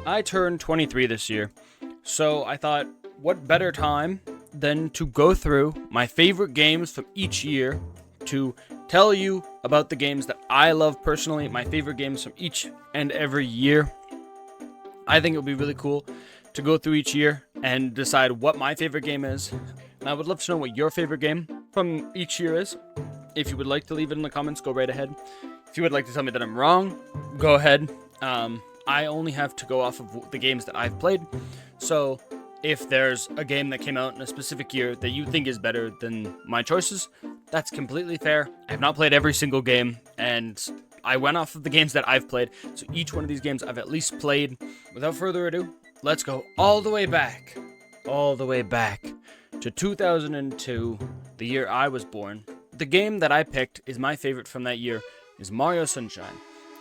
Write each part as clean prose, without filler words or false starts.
I turned 23 this year, so I thought, what better time than to go through my favorite games from each year to tell you about the games that I love personally, my favorite games from each and every year. I think it would be really cool to go through each year and decide what my favorite game is. And I would love to know what your favorite game from each year is. If you would like to leave it in the comments, go right ahead. If you would like to tell me that I'm wrong, go ahead. I only have to go off of the games that I've played. So if there's a game that came out in a specific year that you think is better than my choices, that's completely fair. I have not played every single game, and I went off of the games that I've played. So each one of these games I've at least played. Without further ado, let's go all the way back to 2002, the year I was born. The game that I picked is my favorite from that year is Mario Sunshine.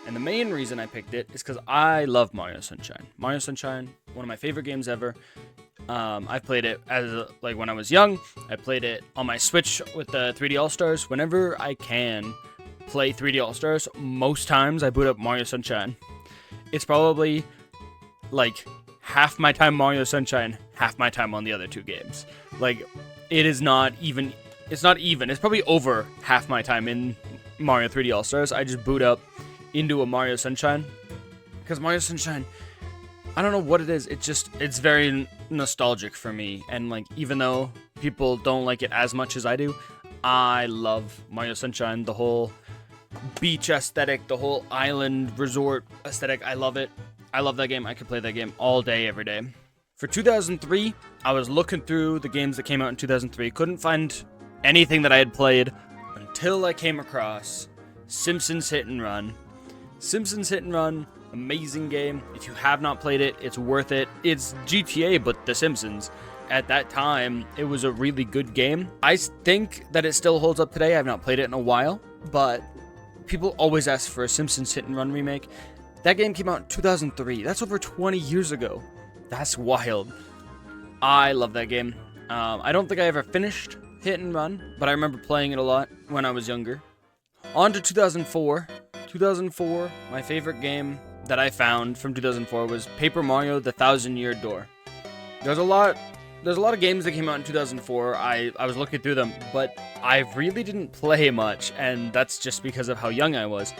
And the main reason I picked it is because I love Mario Sunshine. Mario Sunshine, one of my favorite games ever. I've played it when I was young. I played it on my Switch with the 3D All-Stars. Whenever I can play 3D All-Stars, most times I boot up Mario Sunshine. It's probably like half my time Mario Sunshine, half my time on the other two games. Like, it is not even. It's not even. It's probably over half my time in Mario 3D All-Stars. I just boot up into a Mario Sunshine. Because Mario Sunshine, I don't know what it is. It's very nostalgic for me. And like, even though people don't like it as much as I do, I love Mario Sunshine. The whole beach aesthetic, the whole island resort aesthetic. I love it. I love that game. I could play that game all day, every day. For 2003, I was looking through the games that came out in 2003. Couldn't find anything that I had played until I came across Simpsons Hit and Run. Simpsons Hit and Run, amazing game. If you have not played it, it's worth it. It's GTA, but The Simpsons. At that time, it was a really good game. I think that it still holds up today. I've not played it in a while, but people always ask for a Simpsons Hit and Run remake. That game came out in 2003. That's over 20 years ago. That's wild. I love that game. I don't think I ever finished Hit and Run, but I remember playing it a lot when I was younger. On to 2004. 2004, my favorite game that I found from 2004 was Paper Mario: The Thousand-Year Door. There's a lot of games that came out in 2004. I was looking through them, but I really didn't play much, and that's just because of how young I was.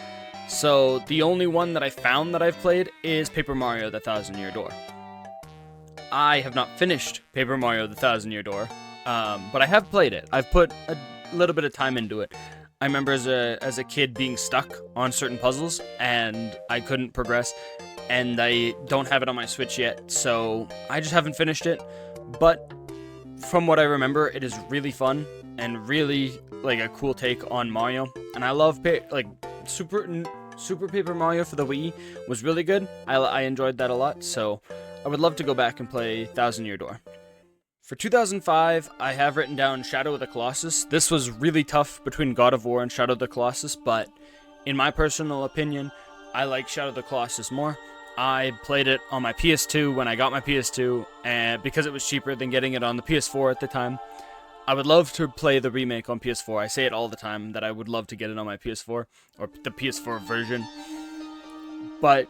So the only one that I found that I've played is Paper Mario: The Thousand-Year Door. I have not finished Paper Mario: The Thousand-Year Door, but I have played it. I've put a little bit of time into it. I remember as a kid being stuck on certain puzzles, and I couldn't progress, and I don't have it on my Switch yet, so I just haven't finished it. But from what I remember, it is really fun and really like a cool take on Mario, and I love Super Paper Mario for the Wii was really good. I enjoyed that a lot, so I would love to go back and play Thousand Year Door. For 2005, I have written down Shadow of the Colossus. This was really tough between God of War and Shadow of the Colossus, but in my personal opinion, I like Shadow of the Colossus more. I played it on my PS2 when I got my PS2, and because it was cheaper than getting it on the PS4 at the time. I would love to play the remake on PS4. I say it all the time that I would love to get it on my PS4, or the PS4 version. But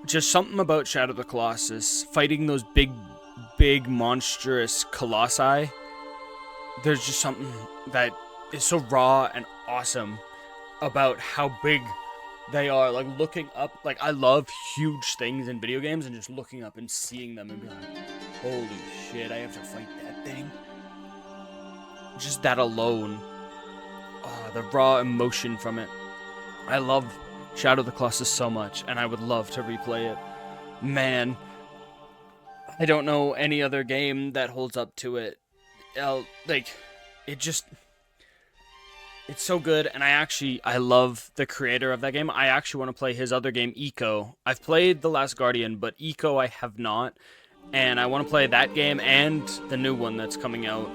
just something about Shadow of the Colossus, fighting those big monstrous colossi, there's just something that is so raw and awesome about how big they are. Like, looking up, like, I love huge things in video games, and just looking up and seeing them and being like, holy shit, I have to fight that thing. Just that alone, the raw emotion from it. I love Shadow of the Colossus so much, and I would love to replay it. Man, I don't know any other game that holds up to it. It's so good, and I love the creator of that game. I actually want to play his other game, Ico. I've played The Last Guardian, but Ico I have not, and I want to play that game and the new one that's coming out.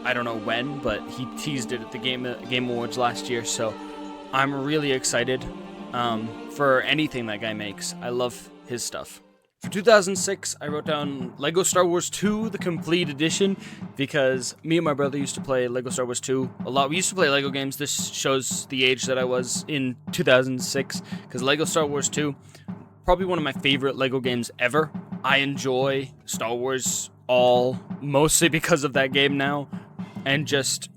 I don't know when, but he teased it at the Game Awards last year, so I'm really excited for anything that guy makes. I love his stuff. For 2006, I wrote down Lego Star Wars 2, the complete edition, because me and my brother used to play Lego Star Wars 2 a lot. We used to play Lego games. This shows the age that I was in 2006, because Lego Star Wars 2, probably one of my favorite Lego games ever. I enjoy Star Wars all mostly because of that game now, and just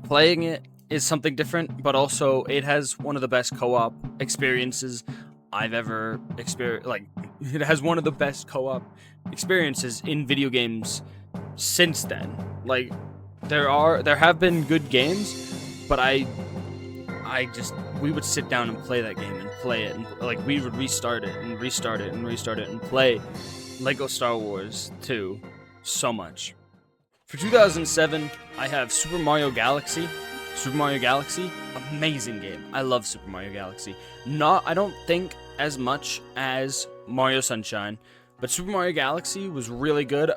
playing it is something different, but also it has one of the best co-op experiences I've ever experienced. Like, it has one of the best co-op experiences in video games since then. Like, there have been good games, but we would sit down and play that game and play it, and like we would restart it and restart it and restart it and play Lego Star Wars 2 so much. For 2007, I have Super Mario Galaxy. Super Mario Galaxy, amazing game. I love Super Mario Galaxy. I don't think as much as Mario Sunshine, but Super Mario Galaxy was really good.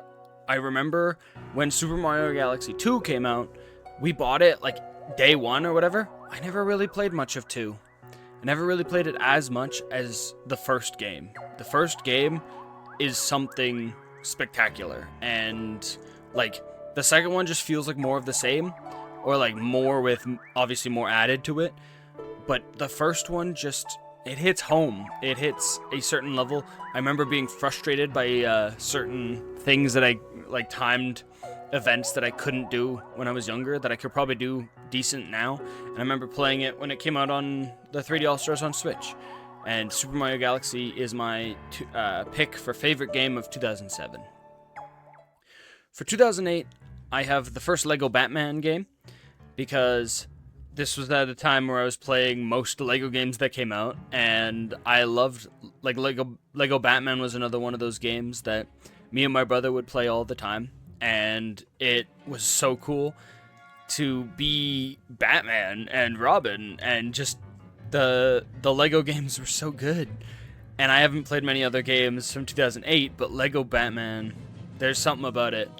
I remember when Super Mario Galaxy 2 came out, we bought it like day one or whatever. I never really played much of 2. I never really played it as much as the first game. The first game is something spectacular, and like the second one just feels like more of the same, or like more with obviously more added to it. But the first one just, it hits home. It hits a certain level. I remember being frustrated by certain things that I like timed events that I couldn't do when I was younger that I could probably do decent now. And I remember playing it when it came out on the 3D All-Stars on Switch. And Super Mario Galaxy is my pick for favorite game of 2007. For 2008, I have the first Lego Batman game, because this was at a time where I was playing most Lego games that came out, and I loved, like, Lego Batman was another one of those games that me and my brother would play all the time, and it was so cool to be Batman and Robin, and just the Lego games were so good. And I haven't played many other games from 2008, but Lego Batman, there's something about it.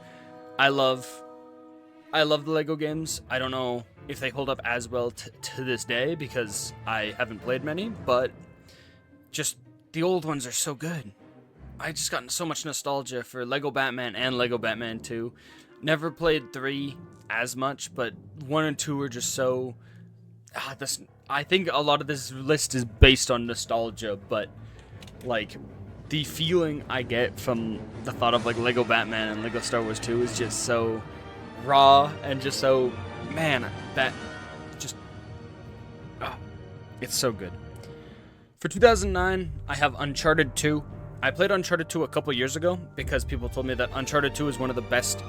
I love the Lego games. I don't know if they hold up as well to this day because I haven't played many, but just the old ones are so good. I just gotten so much nostalgia for Lego Batman and Lego Batman 2. Never played 3 as much, but 1 and 2 are just so... I think a lot of this list is based on nostalgia, but like the feeling I get from the thought of like Lego Batman and Lego Star Wars 2 is just so raw and just so, man, that just, it's so good. For 2009, I have Uncharted 2. I played Uncharted 2 a couple years ago because people told me that Uncharted 2 is one of the best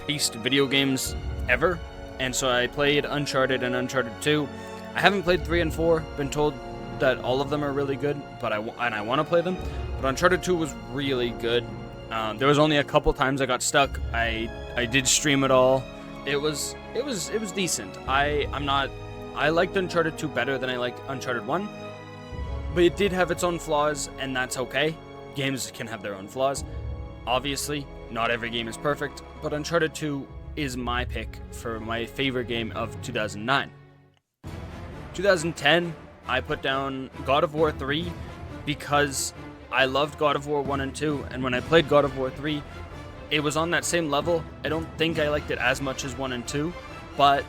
paced video games ever, and so I played Uncharted and Uncharted 2. I haven't played 3 and 4, been told that all of them are really good, but I want to play them. But Uncharted 2 was really good. There was only a couple times I got stuck. I did stream it all. It was decent. I liked Uncharted 2 better than I liked Uncharted 1, but it did have its own flaws, and that's okay. Games can have their own flaws. Obviously, not every game is perfect, but Uncharted 2 is my pick for my favorite game of 2009. 2010, I put down God of War 3 because I loved God of War 1 and 2, and when I played God of War 3, it was on that same level. I don't think I liked it as much as 1 and 2, but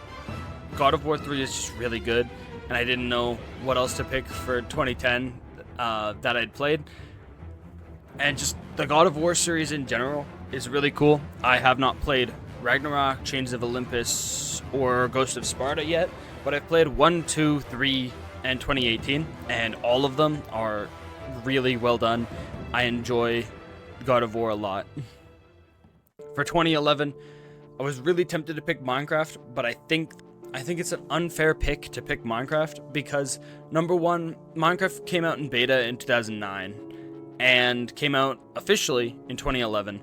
God of War 3 is just really good, and I didn't know what else to pick for 2010 that I'd played. And just the God of War series in general is really cool. I have not played Ragnarok, Chains of Olympus, or Ghost of Sparta yet, but I've played 1, 2, 3, and 2018, and all of them are really well done. I enjoy God of War a lot. For 2011, I was really tempted to pick Minecraft, but I think it's an unfair pick to pick Minecraft because, number one, Minecraft came out in beta in 2009 and came out officially in 2011.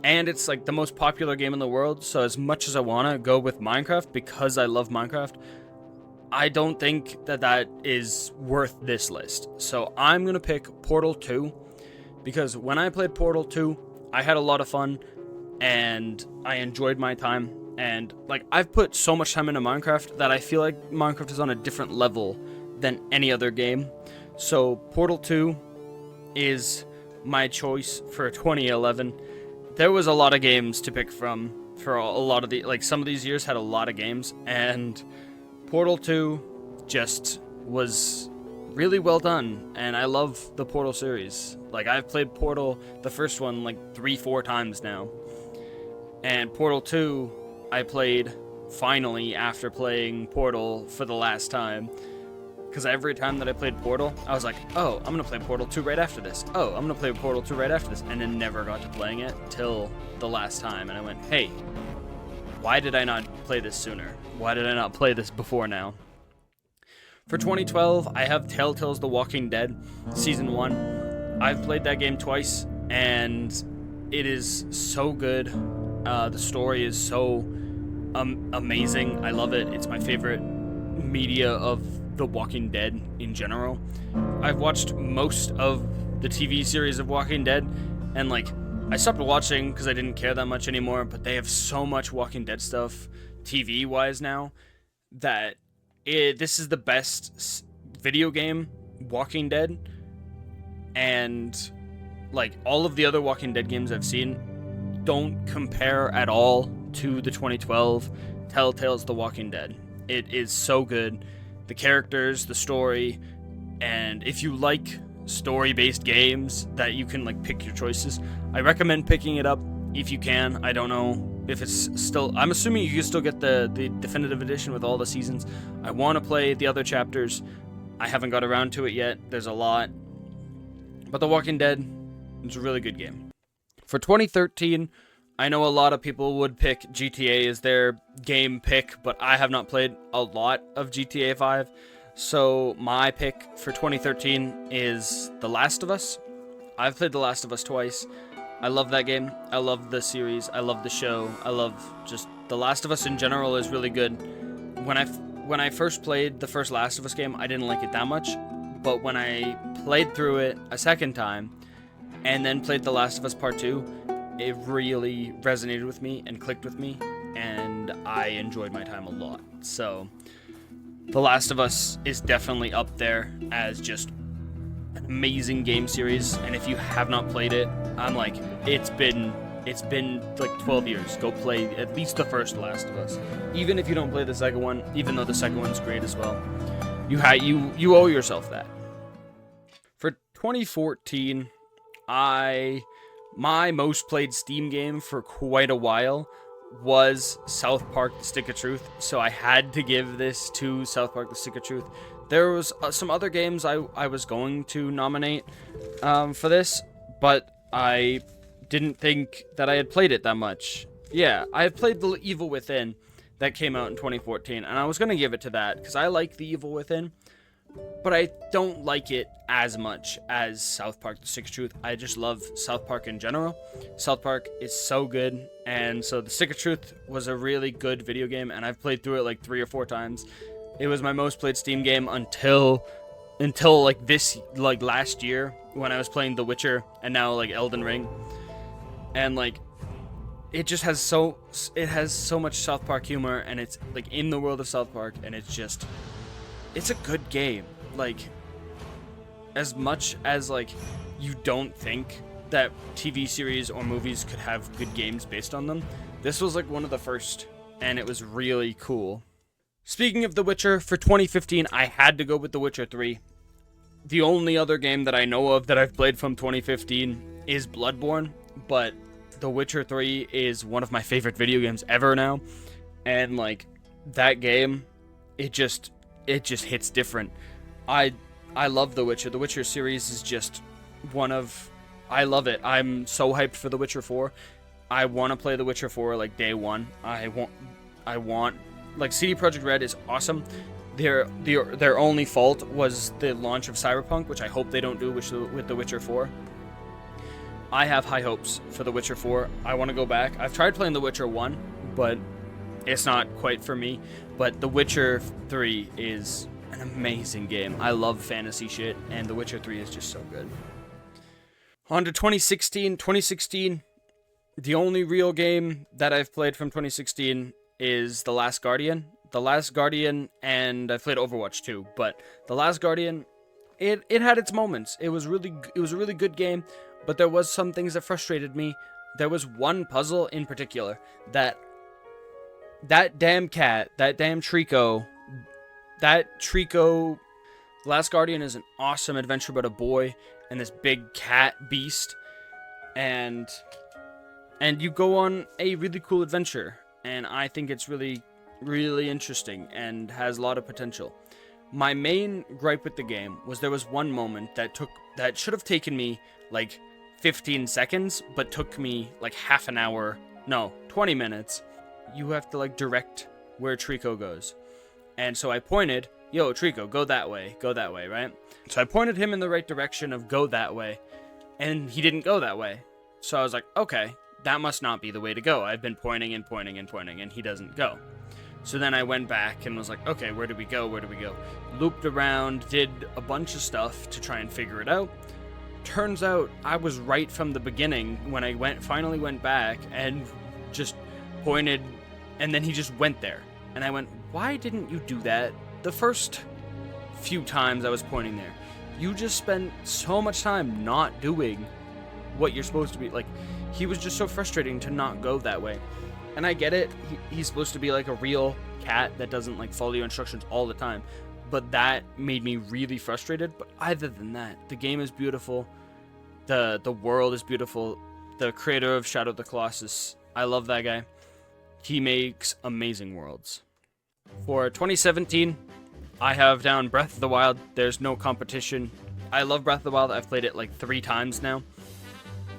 And it's like the most popular game in the world, so as much as I want to go with Minecraft because I love Minecraft, I don't think that is worth this list. So I'm going to pick Portal 2 because when I played Portal 2, I had a lot of fun and I enjoyed my time. And like I've put so much time into Minecraft that I feel like Minecraft is on a different level than any other game. So Portal 2 is my choice for 2011. There was a lot of games to pick from for a lot of the, like some of these years had a lot of games, and Portal 2 just was really well done, and I love the Portal series. Like, I've played Portal, the first one, like 3-4 times now. And Portal 2, I played finally after playing Portal for the last time. Because every time that I played Portal, I was like, oh, I'm going to play Portal 2 right after this. Oh, I'm going to play Portal 2 right after this. And then never got to playing it till the last time. And I went, hey, why did I not play this sooner? Why did I not play this before now? For 2012, I have Telltale's The Walking Dead Season 1. I've played that game twice, and it is so good. The story is so amazing. I love it. It's my favorite media of The Walking Dead in general. I've watched most of the TV series of Walking Dead, and like, I stopped watching because I didn't care that much anymore, but they have so much Walking Dead stuff TV wise now that this is the best video game, Walking Dead, and like all of the other Walking Dead games I've seen don't compare at all to the 2012 Telltale's The Walking Dead. It is so good. The characters, the story, and if you like story-based games that you can like pick your choices, I recommend picking it up if you can. I don't know if it's still, I'm assuming you can still get the definitive edition with all the seasons. I want to play the other chapters. I haven't got around to it yet. There's a lot. But The Walking Dead is a really good game. For 2013, I know a lot of people would pick GTA as their game pick, but I have not played a lot of GTA 5. So my pick for 2013 is The Last of Us. I've played The Last of Us twice. I love that game. I love the series. I love the show. I love just The Last of Us in general is really good. When I first played the first Last of Us game, I didn't like it that much. But when I played through it a second time and then played The Last of Us Part 2, it really resonated with me and clicked with me, and I enjoyed my time a lot. So The Last of Us is definitely up there as just an amazing game series, and if you have not played it, I'm like, it's been like 12 years. Go play at least the first Last of Us. Even if you don't play the second one, even though the second one's great as well. You owe yourself that. For 2014, my most played Steam game for quite a while was South Park: The Stick of Truth, so I had to give this to South Park: The Stick of Truth. There was some other games I was going to nominate for this, but I didn't think that I had played it that much. Yeah, I have played The Evil Within that came out in 2014, and I was going to give it to that because I like The Evil Within, but I don't like it as much as South Park: The Stick of Truth. I just love South Park in general. South Park is so good, and so The Stick of Truth was a really good video game, and I've played through it like 3 or 4 times. It was my most played Steam game until like last year when I was playing The Witcher and now like Elden Ring. And like it has so much South Park humor, and it's like in the world of South Park, and it's a good game. Like, as much as like you don't think that TV series or movies could have good games based on them, this was like one of the first, and it was really cool. Speaking of The Witcher, for 2015, I had to go with The Witcher 3. The only other game that I know of that I've played from 2015 is Bloodborne, but The Witcher 3 is one of my favorite video games ever now, and like that game, it just hits different. I love The Witcher. The Witcher series is just I love it. I'm so hyped for The Witcher 4. I want to play The Witcher 4 like day one. I want like CD Projekt Red is awesome. Their only fault was the launch of Cyberpunk, which I hope they don't do with The Witcher 4. I have high hopes for The Witcher 4. I want to go back. I've tried playing The Witcher 1, but it's not quite for me. But The Witcher 3 is an amazing game. I love fantasy shit, and The Witcher 3 is just so good. On to 2016. 2016, the only real game that I've played from 2016 is The Last Guardian. The Last Guardian, and I've played Overwatch 2, but The Last Guardian, it had its moments. It was a really good game, but there was some things that frustrated me. There was one puzzle in particular that damn cat, that damn Trico The Last Guardian is an awesome adventure about a boy and this big cat beast, and you go on a really cool adventure, and I think it's really, really interesting and has a lot of potential. My main gripe with the game was there was one moment that should have taken me like 15 seconds, but took me like half an hour, no, 20 minutes. You have to like direct where Trico goes. And so I pointed, yo, Trico, go that way, right? So I pointed him in the right direction of go that way, and he didn't go that way. So I was like, okay, that must not be the way to go. I've been pointing and pointing and pointing, and he doesn't go. So then I went back and was like, okay, where do we go? Looped around, did a bunch of stuff to try and figure it out. Turns out I was right from the beginning when I finally went back and just pointed, and then he just went there. And I went, why didn't you do that the first few times I was pointing there? You just spent so much time not doing what you're supposed to be. Like, he was just so frustrating to not go that way. And I get it, he's supposed to be like a real cat that doesn't like follow your instructions all the time, but that made me really frustrated. But other than that, the game is beautiful, the world is beautiful. The creator of Shadow of the Colossus, I love that guy. He makes amazing worlds. For 2017, I have down Breath of the Wild. There's no competition. I love Breath of the Wild. I've played it like 3 times now.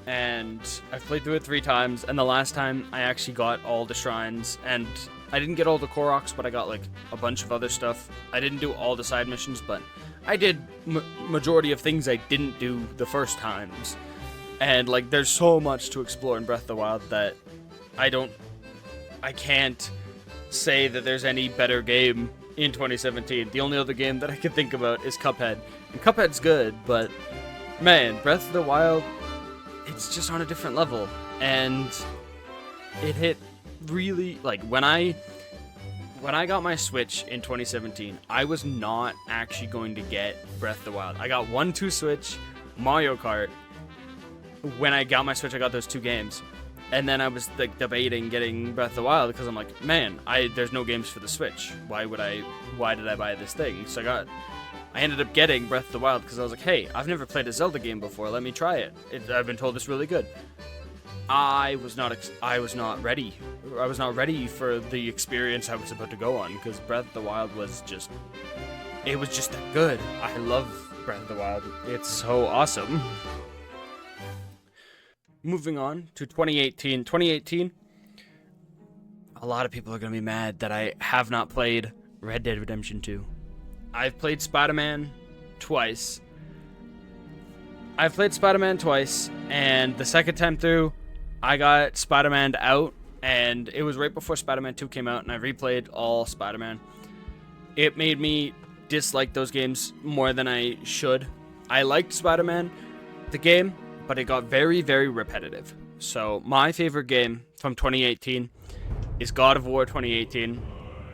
And I've played through it 3 times, and the last time I actually got all the shrines, and I didn't get all the Koroks, but I got like a bunch of other stuff. I didn't do all the side missions, but I did majority of things I didn't do the first times. And like, there's so much to explore in Breath of the Wild that I can't say that there's any better game in 2017. The only other game that I can think about is Cuphead. And Cuphead's good, but man, Breath of the Wild, it's just on a different level. And it hit really, like, when I got my Switch in 2017, I was not actually going to get Breath of the Wild. I got 1-2 Switch, Mario Kart. When I got my Switch, I got those 2 games. And then I was like debating getting Breath of the Wild because I'm like, man, there's no games for the Switch. Why did I buy this thing? So I ended up getting Breath of the Wild because I was like, hey, I've never played a Zelda game before. Let me try it. I've been told it's really good. I was not ready. I was not ready for the experience I was about to go on because Breath of the Wild was just that good. I love Breath of the Wild. It's so awesome. Moving on to 2018. 2018, a lot of people are going to be mad that I have not played Red Dead Redemption 2. I've played Spider-Man twice. and the second time through, I got Spider-Man out, and it was right before Spider-Man 2 came out, and I replayed all Spider-Man. It made me dislike those games more than I should. I liked Spider-Man, the game, but it got very, very repetitive. So my favorite game from 2018 is God of War 2018,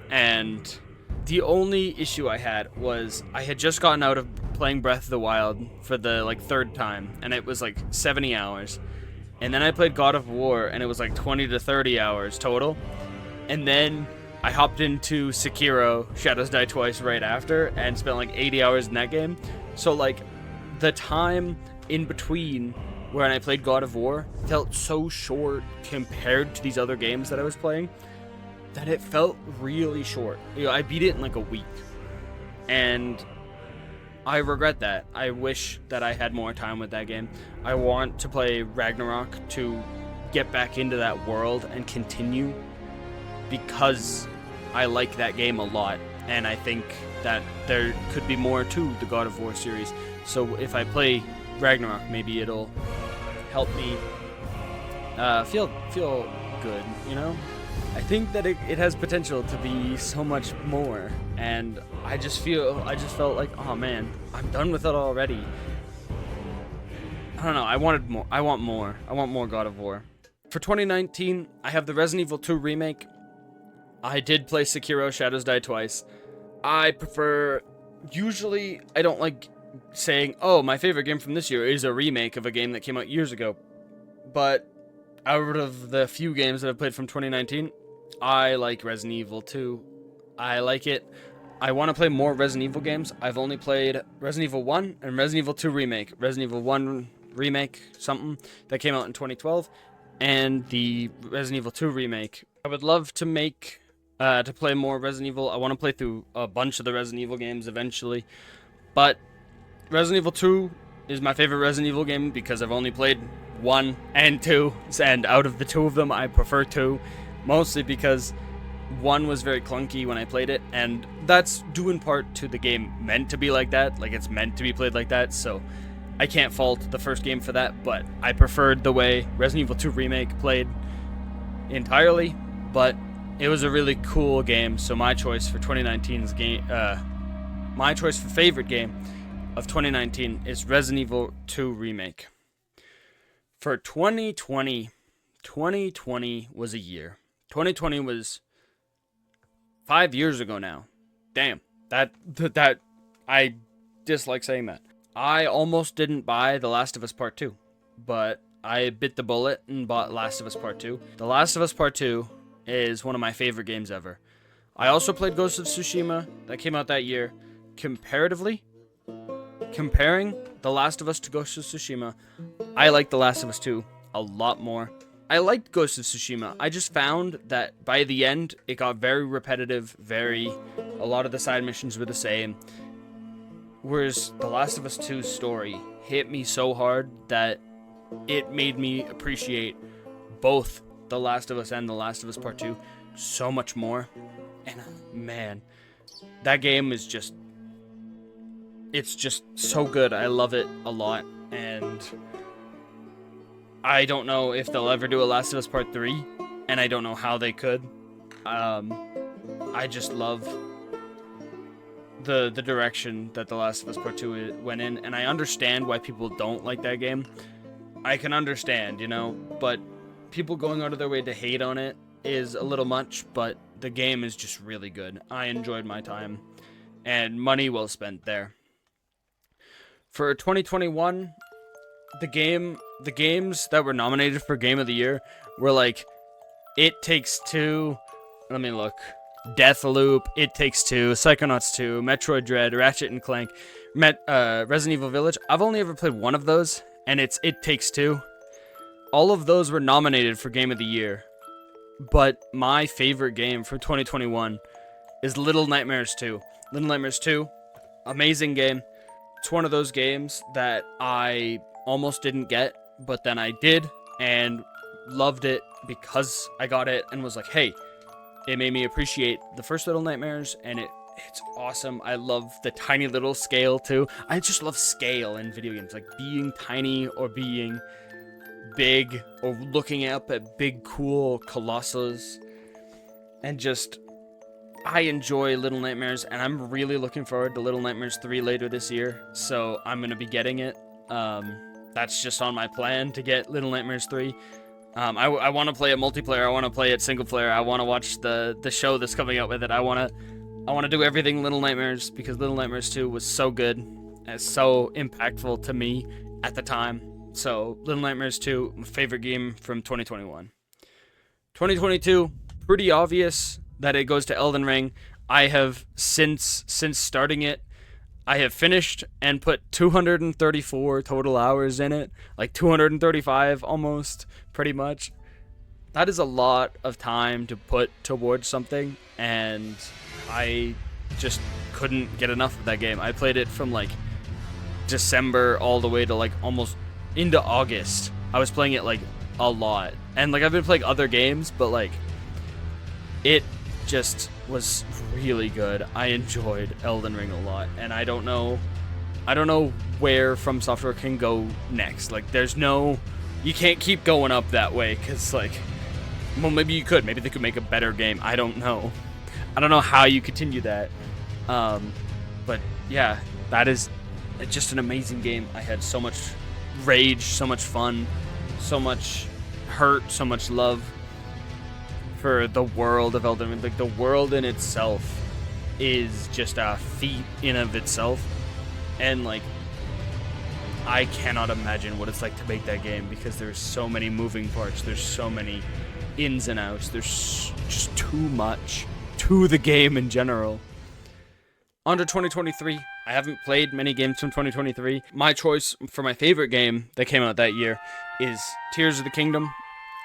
and the only issue I had was I had just gotten out of playing Breath of the Wild for the like 3rd time, and it was like 70 hours. And then I played God of War, and it was like 20 to 30 hours total. And then I hopped into Sekiro, Shadows Die Twice right after, and spent like 80 hours in that game. So like, the time in between when I played God of War felt so short compared to these other games that I was playing that it felt really short. You know, I beat it in like a week, and I regret that. I wish that I had more time with that game. I want to play Ragnarok to get back into that world and continue, because I like that game a lot, and I think that there could be more to the God of War series. So if I play Ragnarok, maybe it'll help me feel good, you know? I think that it has potential to be so much more, and I just felt like, oh man, I'm done with it already. I don't know, I want more God of War. For 2019, I have the Resident Evil 2 remake. I did play Sekiro Shadows Die Twice. Usually I don't like saying, oh, my favorite game from this year is a remake of a game that came out years ago. But out of the few games that I've played from 2019, I like Resident Evil 2. I like it. I want to play more Resident Evil games. I've only played Resident Evil 1 and Resident Evil 2 Remake. Resident Evil 1 Remake, something, that came out in 2012, and the Resident Evil 2 Remake. I would love to to play more Resident Evil. I want to play through a bunch of the Resident Evil games eventually, but Resident Evil 2 is my favorite Resident Evil game because I've only played 1 and 2, and out of the two of them, I prefer 2, mostly because 1 was very clunky when I played it, and that's due in part to the game meant to be like that, like it's meant to be played like that, so I can't fault the first game for that, but I preferred the way Resident Evil 2 Remake played entirely, but it was a really cool game, so my choice for 2019's game, my choice for favorite game of 2019 is Resident Evil 2 Remake. For 2020, 2020 was a year. 2020 was 5 years ago now. Damn, that I dislike saying that. I almost didn't buy The Last of Us Part 2, but I bit the bullet and bought Last of Us Part 2. The Last of Us Part 2 is one of my favorite games ever. I also played Ghost of Tsushima, that came out that year. Comparatively, comparing The Last of Us to Ghost of Tsushima, I like The Last of Us 2 a lot more. I liked Ghost of Tsushima. I just found that by the end, it got very repetitive, a lot of the side missions were the same. Whereas The Last of Us 2's story hit me so hard that it made me appreciate both The Last of Us and The Last of Us Part 2 so much more. And man, that game is it's just so good. I love it a lot, and I don't know if they'll ever do a Last of Us Part 3, and I don't know how they could. I just love the direction that The Last of Us Part 2 went in, and I understand why people don't like that game. I can understand, but people going out of their way to hate on it is a little much, but the game is just really good. I enjoyed my time, and money well spent there. For 2021, the games that were nominated for Game of the Year were like It Takes Two, let me look, Deathloop, It Takes Two, Psychonauts 2, Metroid Dread, Ratchet and Clank, Resident Evil Village. I've only ever played one of those, and it's It Takes Two. All of those were nominated for Game of the Year, but my favorite game for 2021 is Little Nightmares 2. Little Nightmares 2, amazing game. It's one of those games that I almost didn't get, but then I did, and loved it because I got it, and was like, hey, it made me appreciate the first Little Nightmares, and it's awesome. I love the tiny little scale, too. I just love scale in video games, like being tiny or being big, or looking up at big, cool colossus, and just, I enjoy Little Nightmares, and I'm really looking forward to Little Nightmares 3 later this year, so I'm going to be getting it. That's just on my plan to get Little Nightmares 3. I want to play it multiplayer, I want to play it single player, I want to watch the show that's coming out with it, I want to do everything Little Nightmares, because Little Nightmares 2 was so good, and so impactful to me at the time. So, Little Nightmares 2, my favorite game from 2021. 2022, pretty obvious that it goes to Elden Ring. I have, since starting it, I have finished and put 234 total hours in it. Like 235 almost, pretty much. That is a lot of time to put towards something, and I just couldn't get enough of that game. I played it from like December all the way to like almost into August. I was playing it like a lot, and like I've been playing other games, but like it just was really good. I enjoyed Elden Ring a lot, and I don't know where From Software can go next. Like you can't keep going up that way, because like, well, maybe you could, maybe they could make a better game. I don't know how you continue that. But yeah, that is just an amazing game. I had so much rage, so much fun, so much hurt, so much love for the world of Elden Ring. Like, the world in itself is just a feat in of itself, and like, I cannot imagine what it's like to make that game, because there's so many moving parts, there's so many ins and outs, there's just too much to the game in general. On to 2023. I haven't played many games from 2023. My choice for my favorite game that came out that year is Tears of the Kingdom.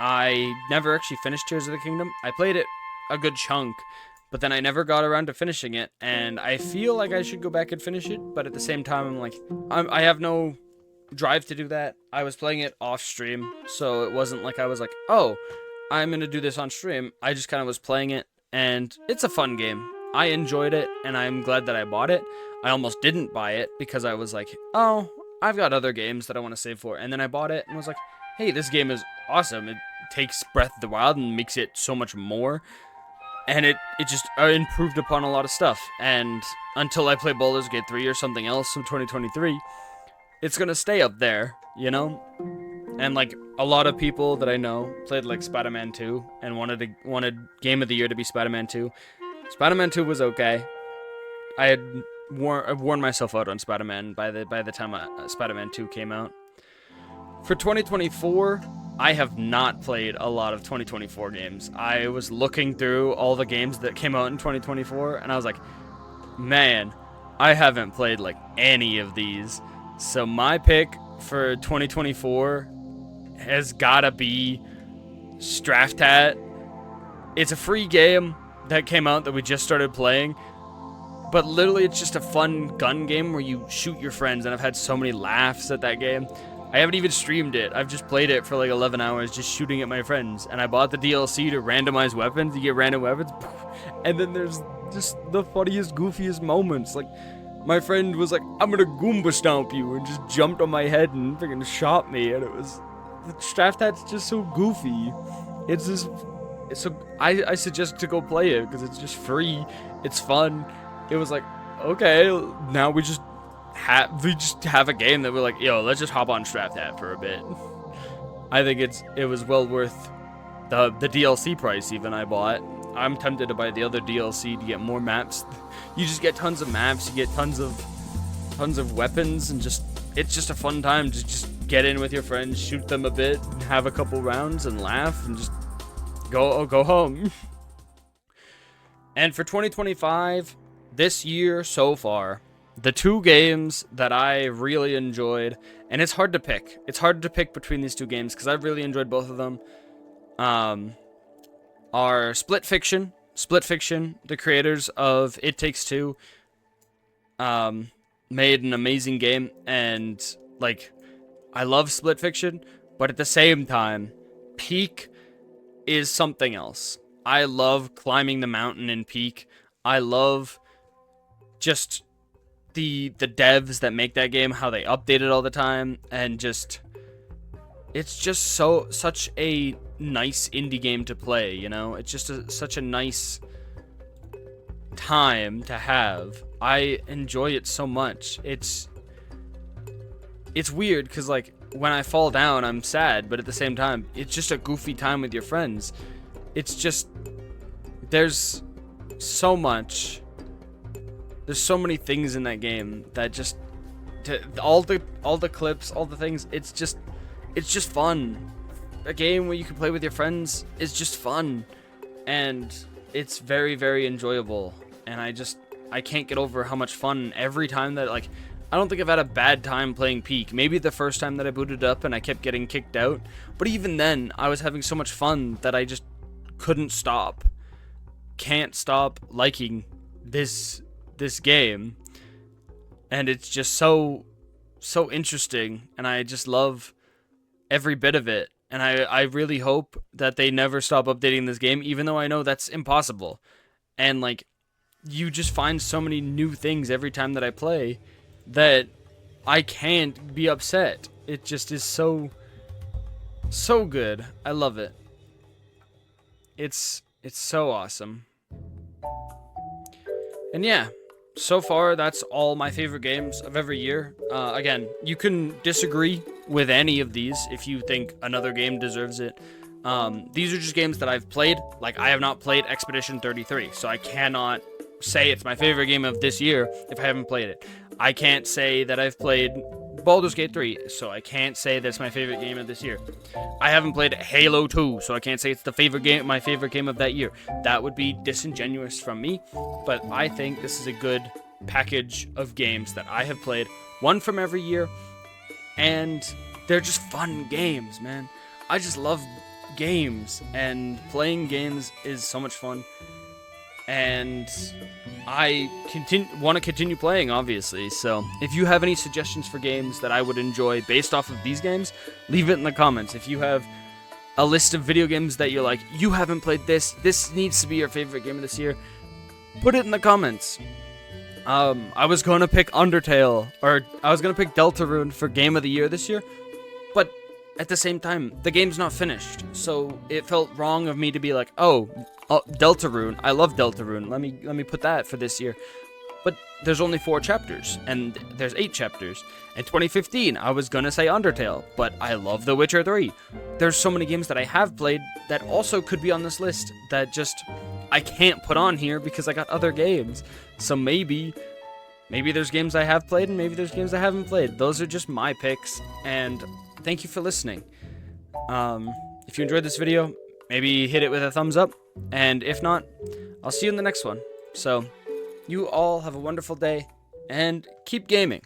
I never actually finished Tears of the Kingdom. I played it a good chunk, but then I never got around to finishing it, and I feel like I should go back and finish it, but at the same time, I'm like, I have no drive to do that. I was playing it off stream, so it wasn't like I was like, oh, I'm gonna do this on stream. I just kind of was playing it, and it's a fun game. I enjoyed it, and I'm glad that I bought it. I almost didn't buy it because I was like, oh, I've got other games that I want to save for, and then I bought it and was like, hey, this game is awesome. It takes Breath of the Wild and makes it so much more, and it just improved upon a lot of stuff. And until I play Baldur's Gate 3 or something else in 2023, it's gonna stay up there, you know? And like a lot of people that I know played like Spider-Man 2 and wanted Game of the Year to be Spider-Man 2. Spider-Man 2 was okay. I had worn myself out on Spider-Man by the time Spider-Man 2 came out. For 2024, I have not played a lot of 2024 games. I was looking through all the games that came out in 2024, and I was like, man, I haven't played like any of these. So my pick for 2024 has gotta be Straftat. It's a free game that came out that we just started playing, but literally it's just a fun gun game where you shoot your friends, and I've had so many laughs at that game. I haven't even streamed it. I've just played it for like 11 hours just shooting at my friends, and I bought the DLC to randomize weapons. You get random weapons, and then there's just the funniest, goofiest moments. Like, my friend was like, I'm gonna Goomba stomp you, and just jumped on my head and freaking shot me, and it was... Straftat's just so goofy. It's just... So I suggest to go play it because it's just free. It's fun. It was like, okay, now we just have a game that we're like, yo, let's just hop on Straftat for a bit. I think it was well worth the DLC price even I bought. I'm tempted to buy the other DLC to get more maps. You just get tons of maps, you get tons of weapons, and it's just a fun time to just get in with your friends, shoot them a bit, have a couple rounds and laugh, and just go home. And for 2025, this year so far, the two games that I really enjoyed, and it's hard to pick. It's hard to pick between these two games because I've really enjoyed both of them, are Split Fiction. Split Fiction, the creators of It Takes Two, made an amazing game, and like, I love Split Fiction, but at the same time, Peak is something else. I love climbing the mountain in Peak. I love just the devs that make that game, how they update it all the time, and just it's just such a nice indie game to play, you know? It's just such a nice time to have. I enjoy it so much. It's weird because like when I fall down, I'm sad, but at the same time, it's just a goofy time with your friends. It's just there's so much. There's so many things in that game that just all the clips, all the things. It's just fun. A game where you can play with your friends is just fun, and it's very, very enjoyable. And I can't get over how much fun every time that, like, I don't think I've had a bad time playing Peak. Maybe the first time that I booted up and I kept getting kicked out, but even then I was having so much fun that I just couldn't stop. Can't stop liking this game, and it's just so interesting, and I just love every bit of it. And I really hope that they never stop updating this game, even though I know that's impossible. And like, you just find so many new things every time that I play that I can't be upset. It just is so good. I love it. It's so awesome. And yeah, so far that's all my favorite games of every year. Again, you can disagree with any of these if you think another game deserves it. These are just games that I've played. Like, I have not played Expedition 33, so I cannot say it's my favorite game of this year if I haven't played it. I can't say that I've played Baldur's Gate 3, so I can't say that's my favorite game of this year. I haven't played Halo 2, so I can't say it's my favorite game of that year. That would be disingenuous from me, but I think this is a good package of games that I have played, one from every year, and they're just fun games, man. I just love games, and playing games is so much fun. And I want to continue playing, obviously. So if you have any suggestions for games that I would enjoy based off of these games, leave it in the comments. If you have a list of video games that you're like, you haven't played this needs to be your favorite game of this year, put it in the comments. I was going to pick Undertale, or I was going to pick Deltarune for Game of the Year this year, but at the same time, the game's not finished, so it felt wrong of me to be like, Deltarune, I love Deltarune, let me put that for this year. But there's only 4 chapters, and there's 8 chapters. In 2015, I was gonna say Undertale, but I love The Witcher 3. There's so many games that I have played that also could be on this list that just I can't put on here because I got other games. So maybe there's games I have played, and maybe there's games I haven't played. Those are just my picks, and thank you for listening. If you enjoyed this video, maybe hit it with a thumbs up, and if not, I'll see you in the next one. So, you all have a wonderful day, and keep gaming.